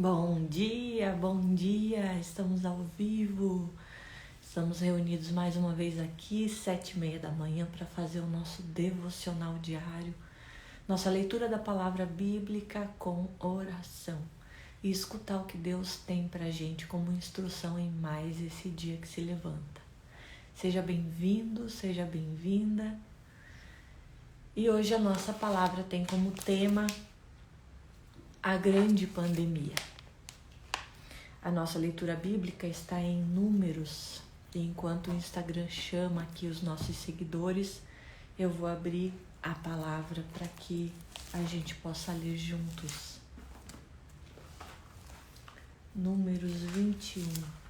Bom dia, estamos ao vivo, estamos reunidos mais uma vez aqui, 7h30 da manhã, para fazer o nosso devocional diário, nossa leitura da palavra bíblica com oração e escutar o que Deus tem para a gente como instrução em mais esse dia que se levanta. Seja bem-vindo, seja bem-vinda. E hoje a nossa palavra tem como tema a grande pandemia. A nossa leitura bíblica está em Números. E enquanto o Instagram chama aqui os nossos seguidores, eu vou abrir a palavra para que a gente possa ler juntos. Números 21.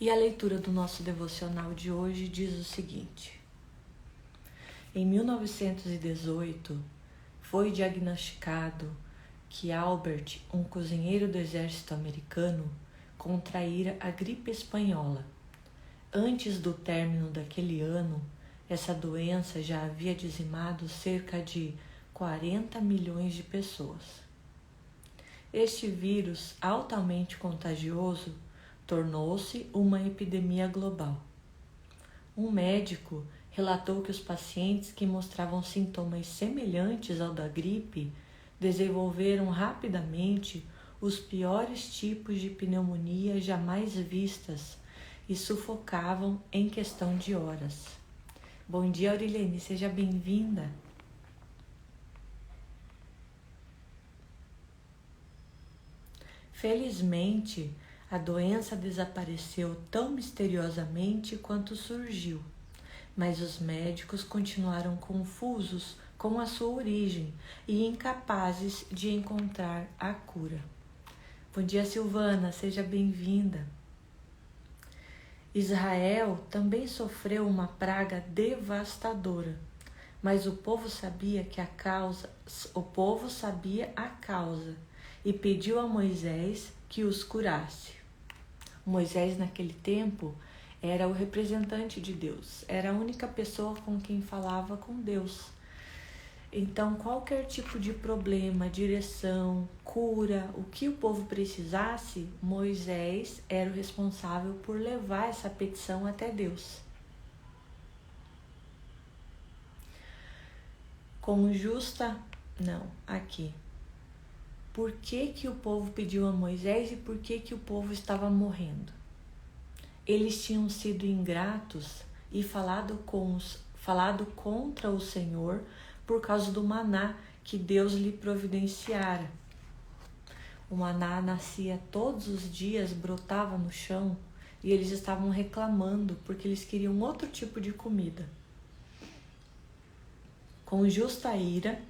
E a leitura do nosso devocional de hoje diz o seguinte: em 1918, foi diagnosticado que Albert, um cozinheiro do exército americano, contraíra a gripe espanhola. Antes do término daquele ano, essa doença já havia dizimado cerca de 40 milhões de pessoas. Este vírus altamente contagioso tornou-se uma epidemia global. Um médico relatou que os pacientes que mostravam sintomas semelhantes ao da gripe desenvolveram rapidamente os piores tipos de pneumonia jamais vistas e sufocavam em questão de horas. Bom dia, Aurilene, seja bem-vinda. Felizmente, a doença desapareceu tão misteriosamente quanto surgiu, mas os médicos continuaram confusos com a sua origem e incapazes de encontrar a cura. Bom dia, Silvana, seja bem-vinda. Israel também sofreu uma praga devastadora, mas o povo sabia a causa e pediu a Moisés que os curasse. Moisés, naquele tempo, era o representante de Deus, era a única pessoa com quem falava com Deus. Então, qualquer tipo de problema, direção, cura, o que o povo precisasse, Moisés era o responsável por levar essa petição até Deus. Por que o povo pediu a Moisés e por que o povo estava morrendo? Eles tinham sido ingratos e falado contra o Senhor por causa do maná que Deus lhe providenciara. O maná nascia todos os dias, brotava no chão e eles estavam reclamando porque eles queriam outro tipo de comida. Com justa ira,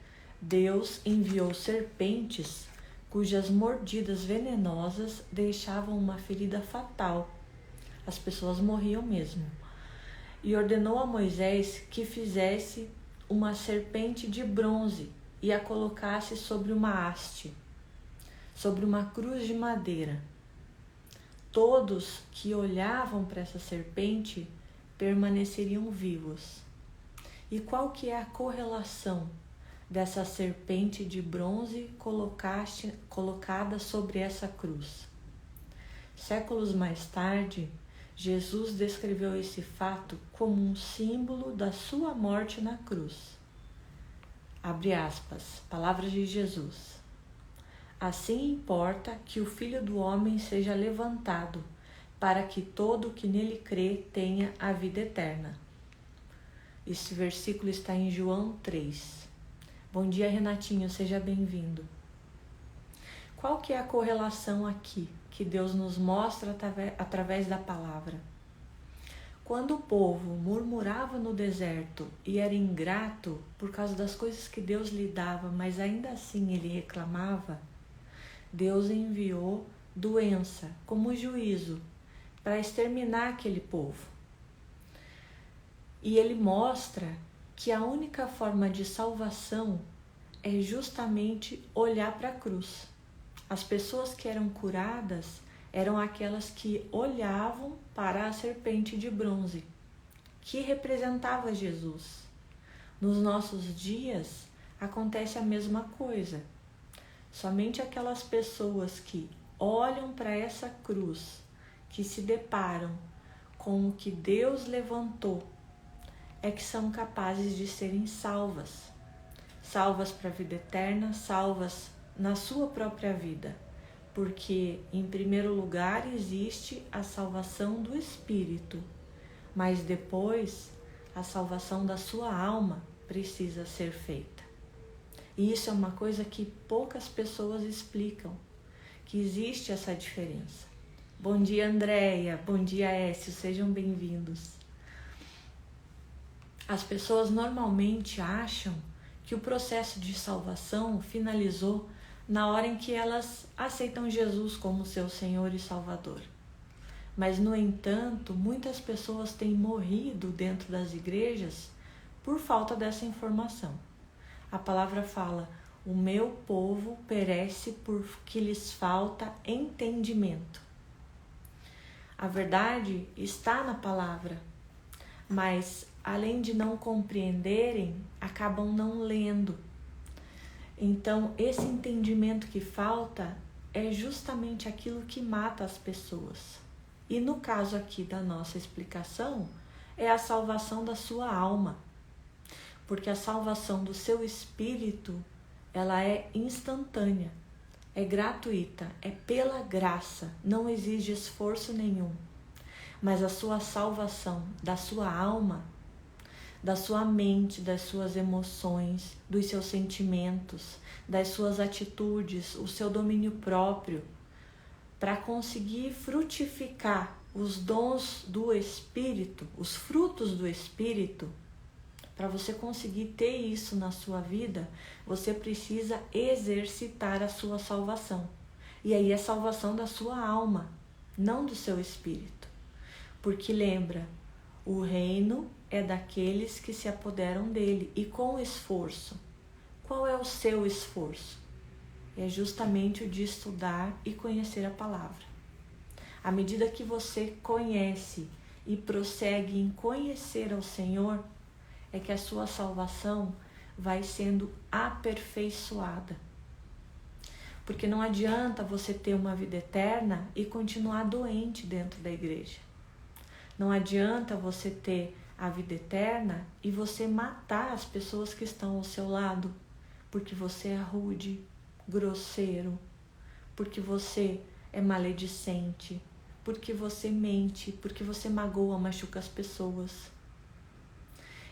Deus enviou serpentes cujas mordidas venenosas deixavam uma ferida fatal. As pessoas morriam mesmo. E ordenou a Moisés que fizesse uma serpente de bronze e a colocasse sobre uma haste, sobre uma cruz de madeira. Todos que olhavam para essa serpente permaneceriam vivos. E qual que é a correlação dessa serpente de bronze colocada sobre essa cruz? Séculos mais tarde, Jesus descreveu esse fato como um símbolo da sua morte na cruz. Abre aspas, palavras de Jesus. Assim importa que o Filho do Homem seja levantado, para que todo o que nele crê tenha a vida eterna. Esse versículo está em João 3. Bom dia, Renatinho, seja bem-vindo. Qual que é a correlação aqui que Deus nos mostra através da palavra? Quando o povo murmurava no deserto e era ingrato por causa das coisas que Deus lhe dava, mas ainda assim ele reclamava, Deus enviou doença como juízo para exterminar aquele povo. E ele mostra que a única forma de salvação é justamente olhar para a cruz. As pessoas que eram curadas eram aquelas que olhavam para a serpente de bronze, que representava Jesus. Nos nossos dias acontece a mesma coisa. Somente aquelas pessoas que olham para essa cruz, que se deparam com o que Deus levantou, é que são capazes de serem salvas. Salvas para a vida eterna, salvas na sua própria vida. Porque, em primeiro lugar, existe a salvação do espírito, mas depois a salvação da sua alma precisa ser feita. E isso é uma coisa que poucas pessoas explicam, que existe essa diferença. Bom dia, Andréia. Bom dia, Écio. Sejam bem-vindos. As pessoas normalmente acham que o processo de salvação finalizou na hora em que elas aceitam Jesus como seu Senhor e Salvador. Mas, no entanto, muitas pessoas têm morrido dentro das igrejas por falta dessa informação. A palavra fala: o meu povo perece porque lhes falta entendimento. A verdade está na palavra, mas além de não compreenderem, acabam não lendo. Então, esse entendimento que falta é justamente aquilo que mata as pessoas. E no caso aqui da nossa explicação, é a salvação da sua alma. Porque a salvação do seu espírito, ela é instantânea, é gratuita, é pela graça, não exige esforço nenhum. Mas a sua salvação da sua alma, da sua mente, das suas emoções, dos seus sentimentos, das suas atitudes, o seu domínio próprio, para conseguir frutificar os dons do Espírito, os frutos do Espírito, para você conseguir ter isso na sua vida, você precisa exercitar a sua salvação. E aí é salvação da sua alma, não do seu espírito. Porque lembra, o reino é daqueles que se apoderam dele e com esforço. Qual é o seu esforço? É justamente o de estudar e conhecer a palavra. À medida que você conhece e prossegue em conhecer ao Senhor, é que a sua salvação vai sendo aperfeiçoada. Porque não adianta você ter uma vida eterna e continuar doente dentro da igreja. Não adianta você ter a vida eterna e você matar as pessoas que estão ao seu lado, porque você é rude, grosseiro, porque você é maledicente, porque você mente, porque você magoa, machuca as pessoas.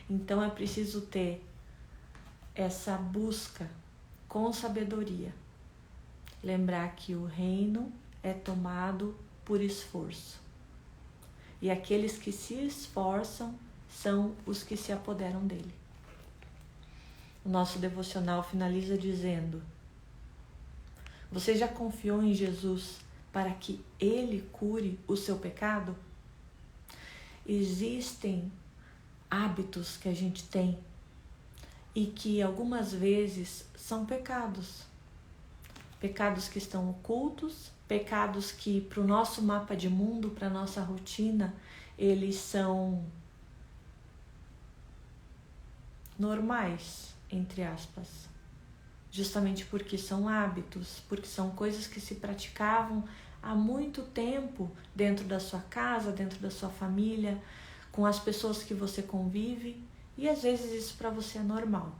Então é preciso ter essa busca com sabedoria. Lembrar que o reino é tomado por esforço. E aqueles que se esforçam são os que se apoderam dele. O nosso devocional finaliza dizendo: você já confiou em Jesus para que ele cure o seu pecado? Existem hábitos que a gente tem e que algumas vezes são pecados. Pecados que estão ocultos, pecados que para o nosso mapa de mundo, para a nossa rotina, eles são normais, entre aspas. Justamente porque são hábitos, porque são coisas que se praticavam há muito tempo dentro da sua casa, dentro da sua família, com as pessoas que você convive, e às vezes isso para você é normal.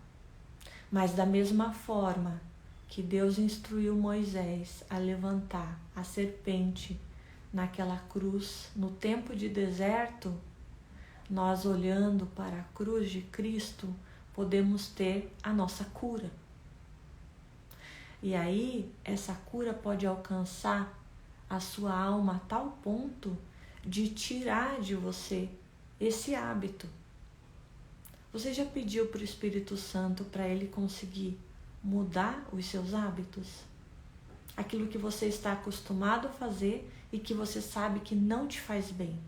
Mas da mesma forma que Deus instruiu Moisés a levantar a serpente naquela cruz no tempo de deserto, nós olhando para a cruz de Cristo podemos ter a nossa cura. E aí essa cura pode alcançar a sua alma a tal ponto de tirar de você esse hábito. Você já pediu para o Espírito Santo para ele conseguir mudar os seus hábitos? Aquilo que você está acostumado a fazer e que você sabe que não te faz bem.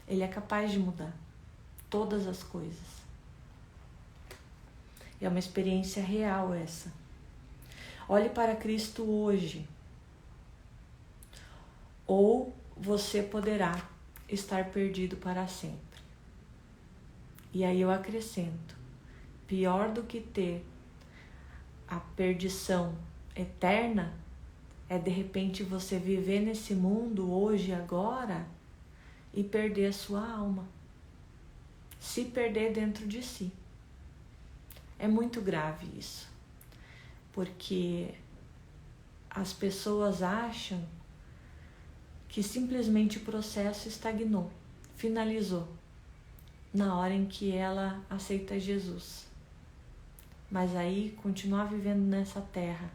Ele é capaz de mudar todas as coisas. É uma experiência real essa. Olhe para Cristo hoje. ou você poderá estar perdido para sempre. E aí eu acrescento, pior do que ter a perdição eterna é de repente você viver nesse mundo hoje, agora, e perder a sua alma. Se perder dentro de si. É muito grave isso, porque as pessoas acham que simplesmente o processo estagnou, finalizou, na hora em que ela aceita Jesus. Mas aí, continuar vivendo nessa terra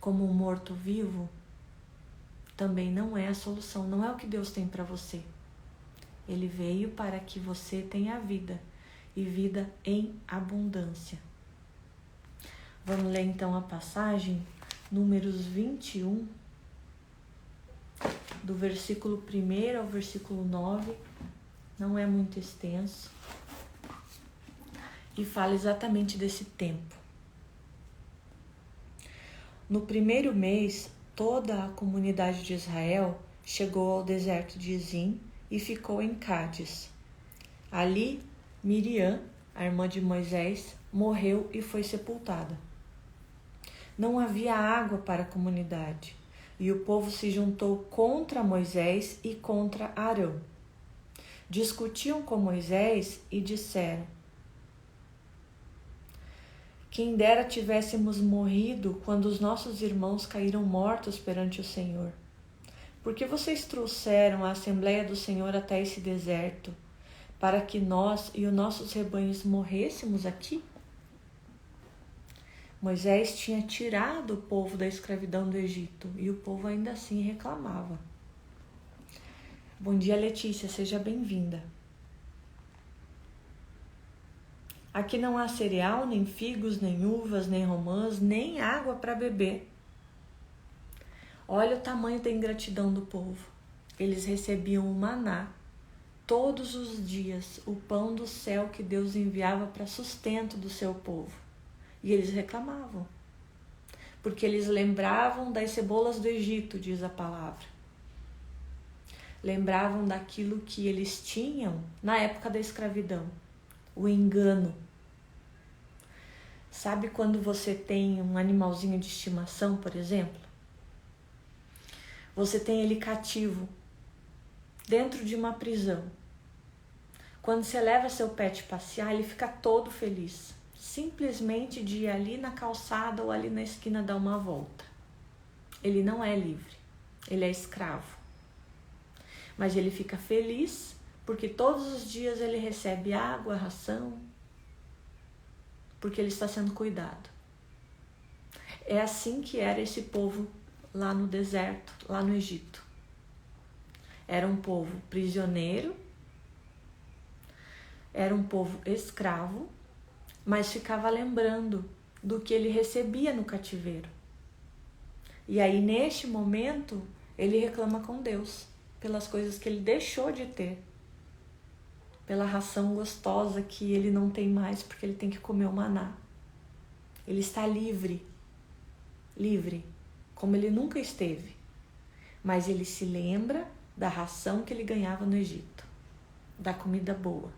como um morto-vivo também não é a solução, não é o que Deus tem para você. Ele veio para que você tenha vida, e vida em abundância. Vamos ler então a passagem, Números 21, do versículo 1 ao versículo 9, não é muito extenso, e fala exatamente desse tempo. No primeiro mês, toda a comunidade de Israel chegou ao deserto de Zim e ficou em Cádiz. Ali, Miriam, a irmã de Moisés, morreu e foi sepultada. Não havia água para a comunidade, e o povo se juntou contra Moisés e contra Arão. Discutiam com Moisés e disseram: quem dera tivéssemos morrido quando os nossos irmãos caíram mortos perante o Senhor. Por que vocês trouxeram a Assembleia do Senhor até esse deserto, para que nós e os nossos rebanhos morrêssemos aqui? Moisés tinha tirado o povo da escravidão do Egito e o povo ainda assim reclamava. Bom dia, Letícia, seja bem-vinda. Aqui não há cereal, nem figos, nem uvas, nem romãs, nem água para beber. Olha o tamanho da ingratidão do povo. Eles recebiam o maná todos os dias, o pão do céu que Deus enviava para sustento do seu povo. E eles reclamavam, porque eles lembravam das cebolas do Egito, diz a palavra. Lembravam daquilo que eles tinham na época da escravidão, o engano. Sabe quando você tem um animalzinho de estimação, por exemplo? Você tem ele cativo, dentro de uma prisão. Quando você leva seu pet passear, ele fica todo feliz. Simplesmente de ir ali na calçada ou ali na esquina dar uma volta. Ele não é livre, ele é escravo. Mas ele fica feliz porque todos os dias ele recebe água, ração, porque ele está sendo cuidado. É assim que era esse povo lá no deserto, lá no Egito. Era um povo prisioneiro, era um povo escravo, mas ficava lembrando do que ele recebia no cativeiro. E aí, neste momento, ele reclama com Deus pelas coisas que ele deixou de ter, pela ração gostosa que ele não tem mais porque ele tem que comer o maná. Ele está livre, como ele nunca esteve, mas ele se lembra da ração que ele ganhava no Egito, da comida boa.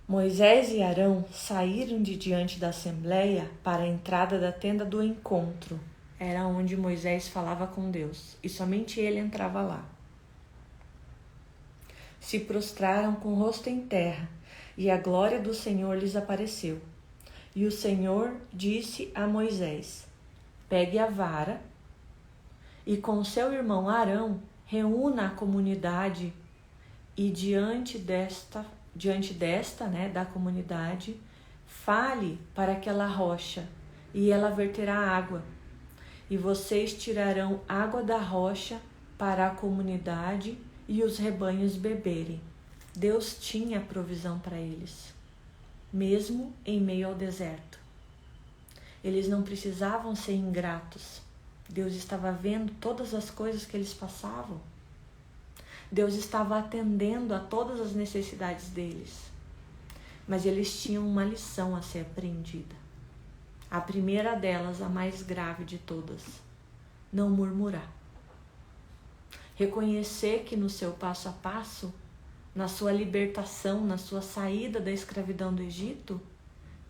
Moisés e Arão saíram de diante da assembleia para a entrada da tenda do encontro. Era onde Moisés falava com Deus, e somente ele entrava lá. Se prostraram com o rosto em terra, e a glória do Senhor lhes apareceu. E o Senhor disse a Moisés: pegue a vara, e com seu irmão Arão reúna a comunidade, e diante desta, da comunidade, fale para aquela rocha, e ela verterá água. E vocês tirarão água da rocha para a comunidade e os rebanhos beberem. Deus tinha provisão para eles, mesmo em meio ao deserto. Eles não precisavam ser ingratos. Deus estava vendo todas as coisas que eles passavam. Deus estava atendendo a todas as necessidades deles. Mas eles tinham uma lição a ser aprendida. A primeira delas, a mais grave de todas, não murmurar. Reconhecer que no seu passo a passo, na sua libertação, na sua saída da escravidão do Egito,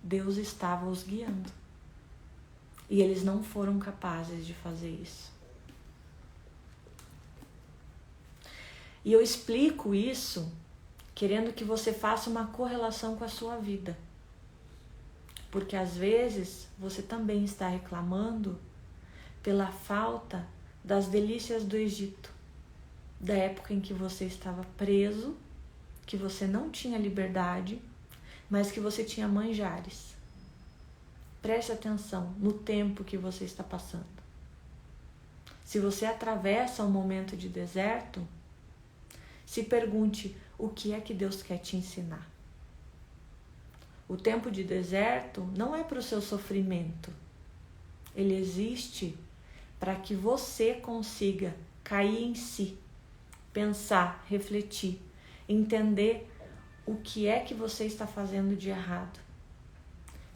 Deus estava os guiando. E eles não foram capazes de fazer isso. E eu explico isso querendo que você faça uma correlação com a sua vida. Porque às vezes você também está reclamando pela falta das delícias do Egito, da época em que você estava preso, que você não tinha liberdade, mas que você tinha manjares. Preste atenção no tempo que você está passando. Se você atravessa um momento de deserto, se pergunte o que é que Deus quer te ensinar. O tempo de deserto não é para o seu sofrimento. Ele existe para que você consiga cair em si, pensar, refletir, entender o que é que você está fazendo de errado.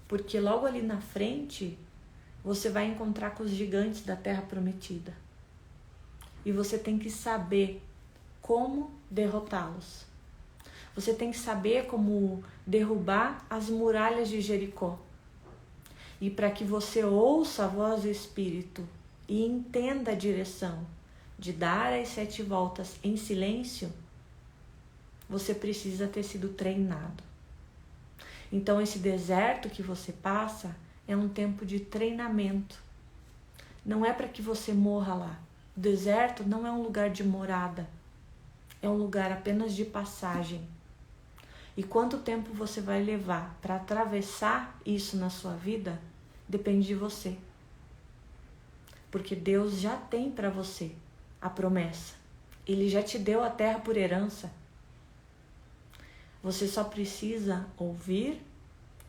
Porque logo ali na frente, você vai encontrar com os gigantes da Terra Prometida. E você tem que saber como derrotá-los. Você tem que saber como derrubar as muralhas de Jericó. E para que você ouça a voz do Espírito e entenda a direção de dar as 7 voltas em silêncio, você precisa ter sido treinado. Então esse deserto que você passa é um tempo de treinamento. Não é para que você morra lá. O deserto não é um lugar de morada. É um lugar apenas de passagem. E quanto tempo você vai levar para atravessar isso na sua vida, depende de você. Porque Deus já tem para você a promessa. Ele já te deu a terra por herança. Você só precisa ouvir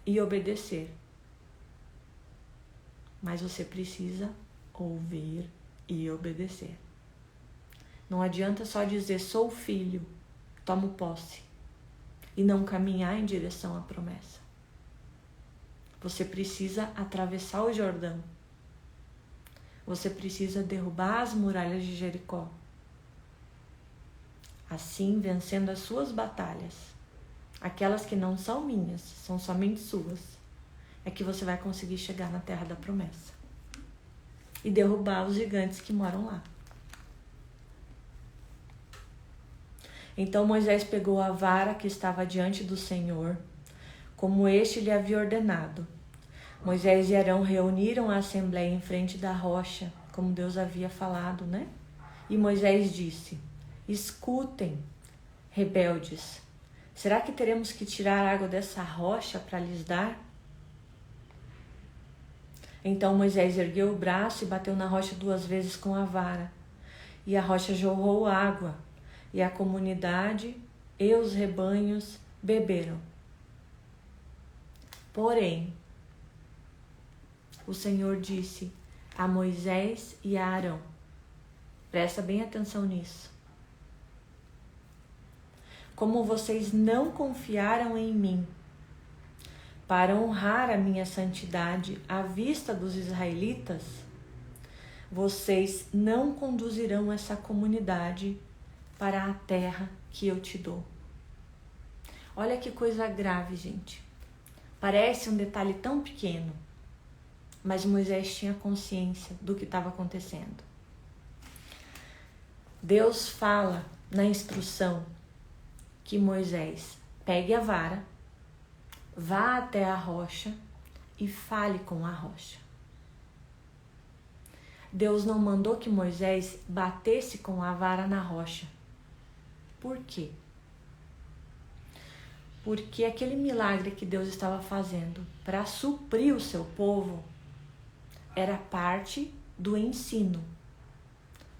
e obedecer. Mas você precisa ouvir e obedecer. Não adianta só dizer, sou filho, tomo posse, e não caminhar em direção à promessa. Você precisa atravessar o Jordão. Você precisa derrubar as muralhas de Jericó. Assim, vencendo as suas batalhas, aquelas que não são minhas, são somente suas, é que você vai conseguir chegar na terra da promessa e derrubar os gigantes que moram lá. Então Moisés pegou a vara que estava diante do Senhor, como este lhe havia ordenado. Moisés e Arão reuniram a assembleia em frente da rocha, como Deus havia falado, né? E Moisés disse, escutem, rebeldes, será que teremos que tirar água dessa rocha para lhes dar? Então Moisés ergueu o braço e bateu na rocha 2 vezes com a vara, e a rocha jorrou água, e a comunidade e os rebanhos beberam. Porém, o Senhor disse a Moisés e a Arão, presta bem atenção nisso, como vocês não confiaram em mim, para honrar a minha santidade à vista dos israelitas, vocês não conduzirão essa comunidade para a terra que eu te dou. Olha que coisa grave, gente. Parece um detalhe tão pequeno, mas Moisés tinha consciência do que estava acontecendo. Deus fala na instrução que Moisés pegue a vara, vá até a rocha e fale com a rocha. Deus não mandou que Moisés batesse com a vara na rocha. Por quê? Porque aquele milagre que Deus estava fazendo para suprir o seu povo era parte do ensino,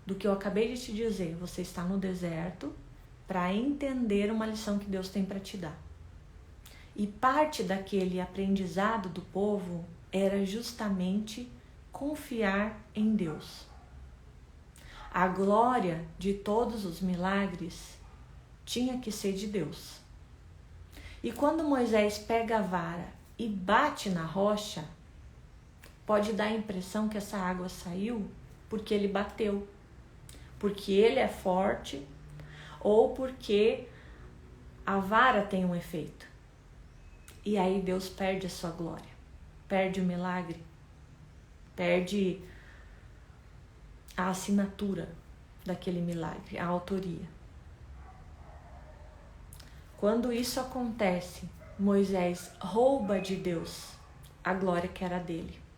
do que eu acabei de te dizer. Você está no deserto para entender uma lição que Deus tem para te dar. E parte daquele aprendizado do povo era justamente confiar em Deus. A glória de todos os milagres tinha que ser de Deus. E quando Moisés pega a vara e bate na rocha, pode dar a impressão que essa água saiu porque ele bateu, porque ele é forte ou porque a vara tem um efeito. E aí Deus perde a sua glória, perde o milagre, perde a assinatura daquele milagre, a autoria. Quando isso acontece, Moisés rouba de Deus a glória que era dele.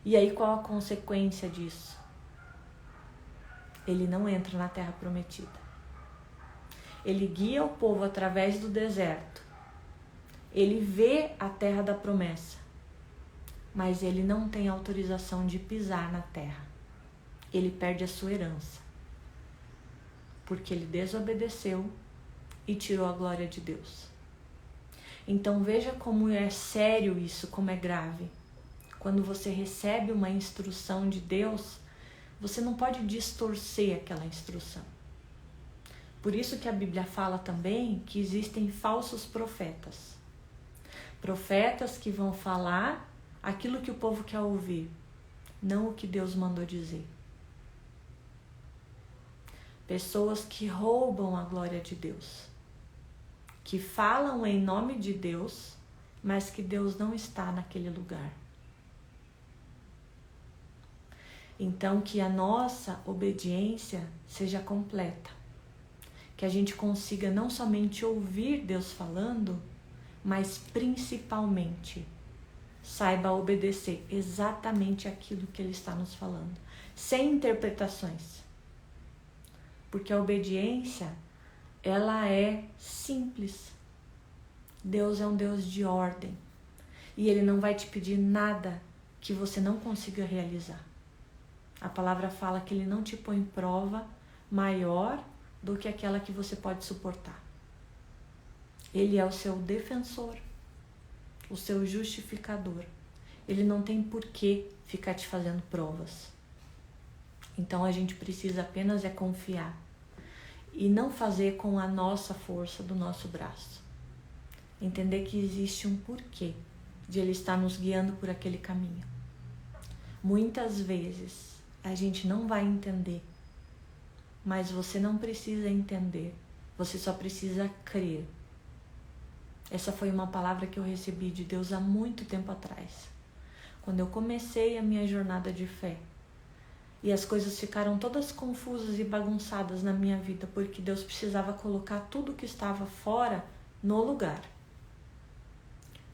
E aí qual a consequência disso? Ele não entra na terra prometida. Ele guia o povo através do deserto. Ele vê a terra da promessa, mas ele não tem autorização de pisar na terra. Ele perde a sua herança, porque ele desobedeceu e tirou a glória de Deus. Então veja como é sério isso, como é grave. Quando você recebe uma instrução de Deus, você não pode distorcer aquela instrução. Por isso que a Bíblia fala também que existem falsos profetas. Profetas que vão falar aquilo que o povo quer ouvir, não o que Deus mandou dizer. Pessoas que roubam a glória de Deus, que falam em nome de Deus, mas que Deus não está naquele lugar. Então, que a nossa obediência seja completa. Que a gente consiga não somente ouvir Deus falando, mas principalmente saiba obedecer exatamente aquilo que Ele está nos falando, sem interpretações. Porque a obediência, ela é simples. Deus é um Deus de ordem. E Ele não vai te pedir nada que você não consiga realizar. A palavra fala que Ele não te põe prova maior do que aquela que você pode suportar. Ele é o seu defensor, o seu justificador. Ele não tem por que ficar te fazendo provas. Então a gente precisa apenas confiar e não fazer com a nossa força do nosso braço. Entender que existe um porquê de Ele estar nos guiando por aquele caminho. Muitas vezes a gente não vai entender, mas você não precisa entender, você só precisa crer. Essa foi uma palavra que eu recebi de Deus há muito tempo atrás, quando eu comecei a minha jornada de fé. E as coisas ficaram todas confusas e bagunçadas na minha vida, porque Deus precisava colocar tudo que estava fora no lugar.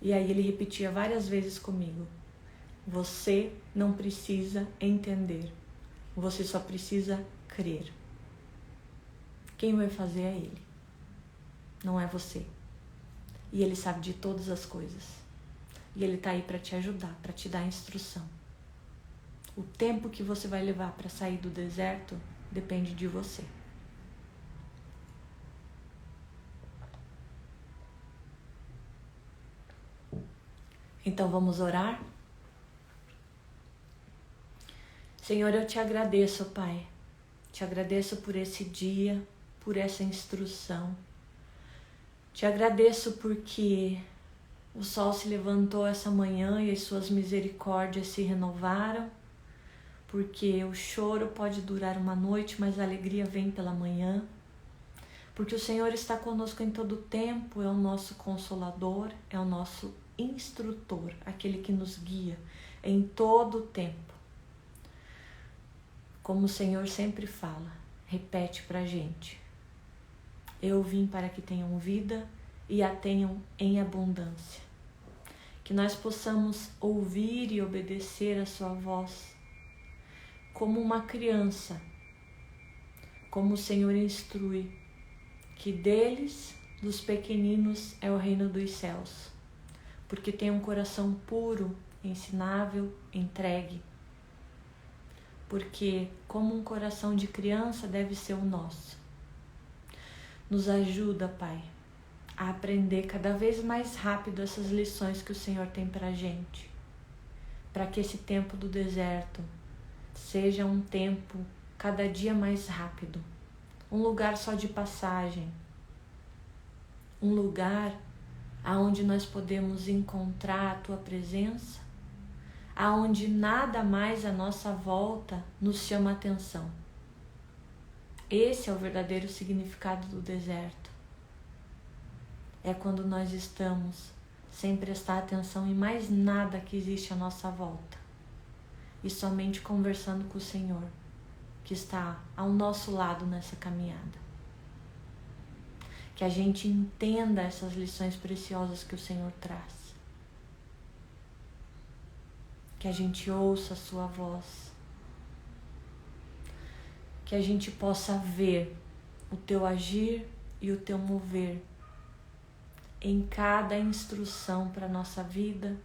E aí Ele repetia várias vezes comigo: você não precisa entender, você só precisa crer. Quem vai fazer é Ele, não é você. E Ele sabe de todas as coisas. E Ele está aí para te ajudar, para te dar instrução. O tempo que você vai levar para sair do deserto depende de você. Então vamos orar? Senhor, eu te agradeço, Pai. Te agradeço por esse dia, por essa instrução. Te agradeço porque o sol se levantou essa manhã e as suas misericórdias se renovaram. Porque o choro pode durar uma noite, mas a alegria vem pela manhã. Porque o Senhor está conosco em todo o tempo, é o nosso consolador, é o nosso instrutor, aquele que nos guia em todo o tempo. Como o Senhor sempre fala, repete pra gente: eu vim para que tenham vida e a tenham em abundância. Que nós possamos ouvir e obedecer a sua voz, como uma criança, como o Senhor instrui, que deles, dos pequeninos, é o reino dos céus, porque tem um coração puro, ensinável, entregue. Porque como um coração de criança deve ser o nosso. Nos ajuda, Pai, a aprender cada vez mais rápido essas lições que o Senhor tem pra gente, para que esse tempo do deserto seja um tempo cada dia mais rápido, um lugar só de passagem, um lugar aonde nós podemos encontrar a Tua presença, aonde nada mais à nossa volta nos chama atenção. Esse é o verdadeiro significado do deserto. É quando nós estamos sem prestar atenção em mais nada que existe à nossa volta e somente conversando com o Senhor, que está ao nosso lado nessa caminhada. Que a gente entenda essas lições preciosas que o Senhor traz. Que a gente ouça a sua voz. Que a gente possa ver o teu agir e o teu mover em cada instrução para a nossa vida,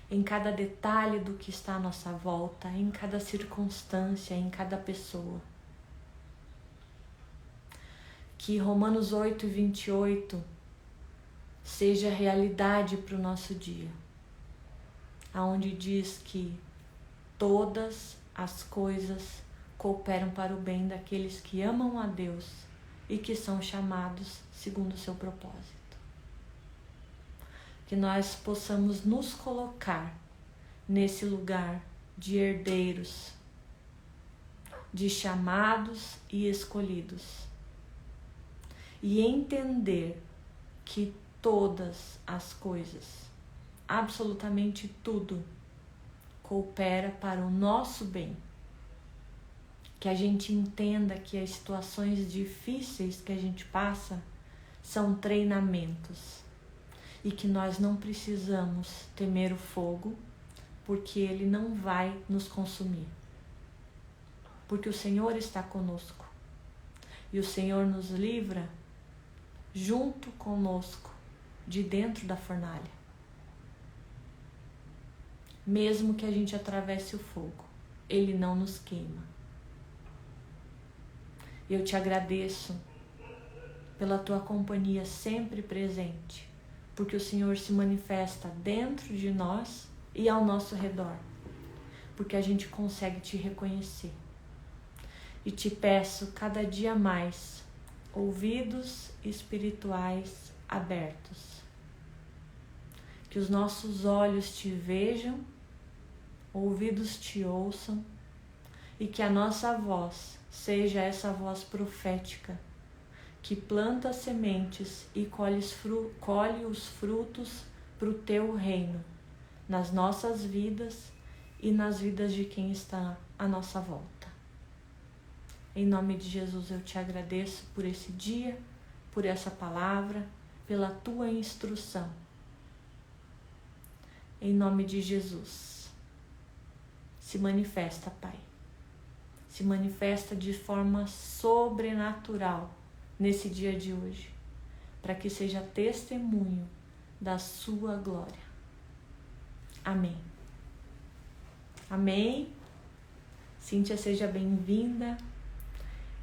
em cada detalhe do que está à nossa volta, em cada circunstância, em cada pessoa. Que Romanos 8:28 seja realidade para o nosso dia, aonde diz que todas as coisas cooperam para o bem daqueles que amam a Deus e que são chamados segundo o seu propósito. Que nós possamos nos colocar nesse lugar de herdeiros, de chamados e escolhidos, e entender que todas as coisas, absolutamente tudo, coopera para o nosso bem. Que a gente entenda que as situações difíceis que a gente passa são treinamentos e que nós não precisamos temer o fogo, porque ele não vai nos consumir. Porque o Senhor está conosco e o Senhor nos livra junto conosco de dentro da fornalha. Mesmo que a gente atravesse o fogo, ele não nos queima. Eu te agradeço pela tua companhia sempre presente, porque o Senhor se manifesta dentro de nós e ao nosso redor, porque a gente consegue te reconhecer. E te peço cada dia mais ouvidos espirituais abertos, que os nossos olhos te vejam, ouvidos te ouçam e que a nossa voz seja essa voz profética que planta sementes e colhe os frutos para o teu reino, nas nossas vidas e nas vidas de quem está à nossa volta. Em nome de Jesus eu te agradeço por esse dia, por essa palavra, pela tua instrução. Em nome de Jesus, se manifesta, Pai. Se manifesta de forma sobrenatural nesse dia de hoje, para que seja testemunho da sua glória. Amém. Amém. Cíntia, seja bem-vinda.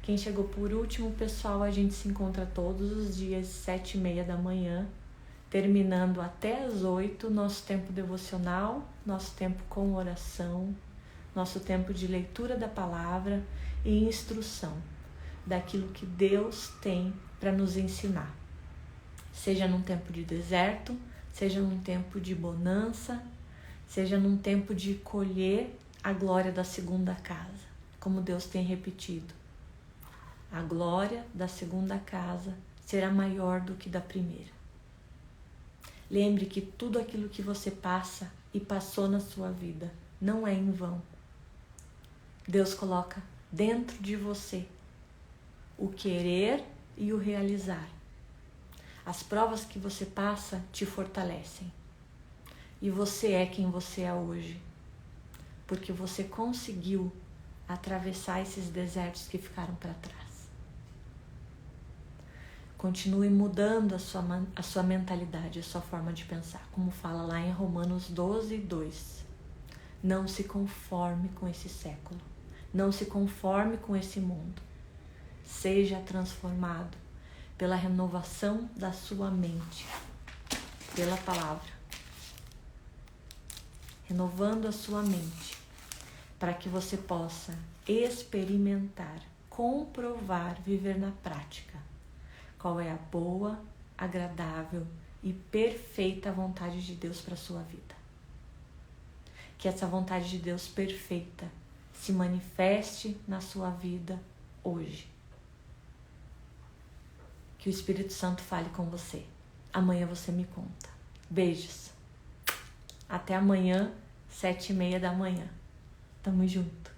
Quem chegou por último, pessoal, a gente se encontra todos os dias, 7:30 da manhã, terminando até as 8, nosso tempo devocional, nosso tempo com oração, nosso tempo de leitura da palavra e instrução daquilo que Deus tem para nos ensinar. Seja num tempo de deserto, seja num tempo de bonança, seja num tempo de colher a glória da segunda casa, como Deus tem repetido. A glória da segunda casa será maior do que da primeira. Lembre que tudo aquilo que você passa e passou na sua vida não é em vão. Deus coloca dentro de você o querer e o realizar. As provas que você passa te fortalecem. E você é quem você é hoje, porque você conseguiu atravessar esses desertos que ficaram para trás. Continue mudando a sua mentalidade, a sua forma de pensar, como fala lá em Romanos 12:2. Não se conforme com esse século, não se conforme com esse mundo. Seja transformado pela renovação da sua mente, pela palavra. Renovando a sua mente, para que você possa experimentar, comprovar, viver na prática qual é a boa, agradável e perfeita vontade de Deus para a sua vida. Que essa vontade de Deus perfeita se manifeste na sua vida hoje. Que o Espírito Santo fale com você. Amanhã você me conta. Beijos. Até amanhã, 7:30 da manhã. Tamo junto.